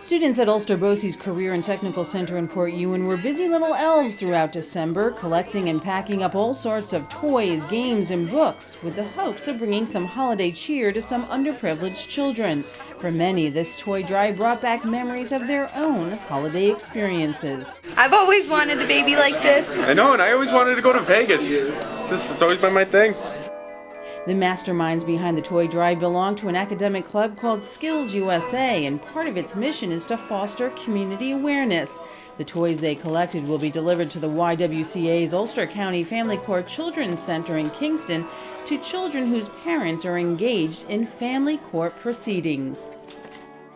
Students at Ulster BOCES Career and Technical Center in Port Ewan were busy little elves throughout December, collecting and packing up all sorts of toys, games, and books, with the hopes of bringing some holiday cheer to some underprivileged children. For many, this toy drive brought back memories of their own holiday experiences. I've always wanted a baby like this. I know, and I always wanted to go to Vegas. It's always been my thing. The masterminds behind the toy drive belong to an academic club called SkillsUSA, and part of its mission is to foster community awareness. The toys they collected will be delivered to the YWCA's Ulster County Family Court Children's Center in Kingston to children whose parents are engaged in family court proceedings.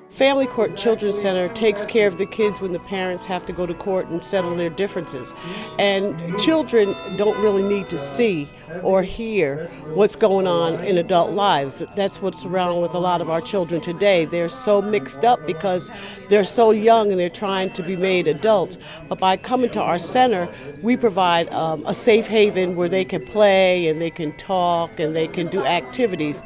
Family Court Children's Center takes care of the kids when the parents have to go to court and settle their differences. And children don't really need to see or hear what's going on in adult lives. That's what's around with a lot of our children today. They're so mixed up because they're so young and they're trying to be made adults. But by coming to our center, we provide a safe haven where they can play and they can talk and they can do activities.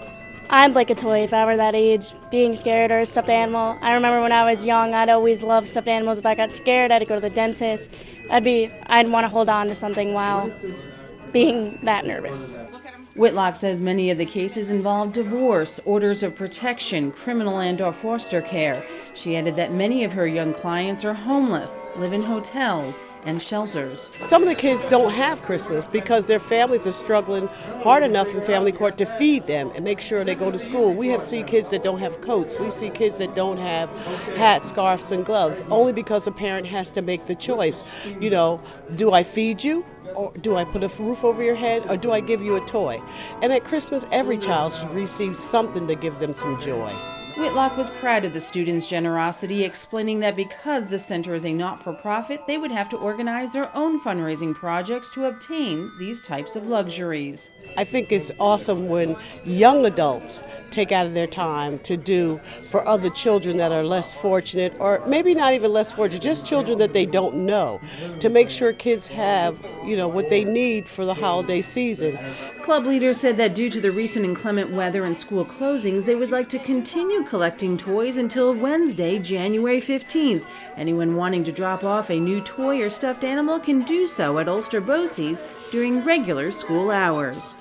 I'd like a toy if I were that age, being scared or a stuffed animal. I remember when I was young, I'd always love stuffed animals. If I got scared, I had to go to the dentist. I'd want to hold on to something while being that nervous. Whitlock says many of the cases involve divorce, orders of protection, criminal and/or foster care. She added that many of her young clients are homeless, live in hotels and shelters. Some of the kids don't have Christmas because their families are struggling hard enough in family court to feed them and make sure they go to school. We have seen kids that don't have coats. We see kids that don't have hats, scarves, and gloves, only because a parent has to make the choice. Do I feed you? Or do I put a roof over your head, or do I give you a toy? And at Christmas, every child should receive something to give them some joy. Whitlock was proud of the students' generosity, explaining that because the center is a not-for-profit, they would have to organize their own fundraising projects to obtain these types of luxuries. I think it's awesome when young adults take out of their time to do for other children that are less fortunate, or maybe not even less fortunate, just children that they don't know, to make sure kids have, what they need for the holiday season. Club leaders said that due to the recent inclement weather and school closings, they would like to continue collecting toys until Wednesday, January 15th. Anyone wanting to drop off a new toy or stuffed animal can do so at Ulster BOCES during regular school hours.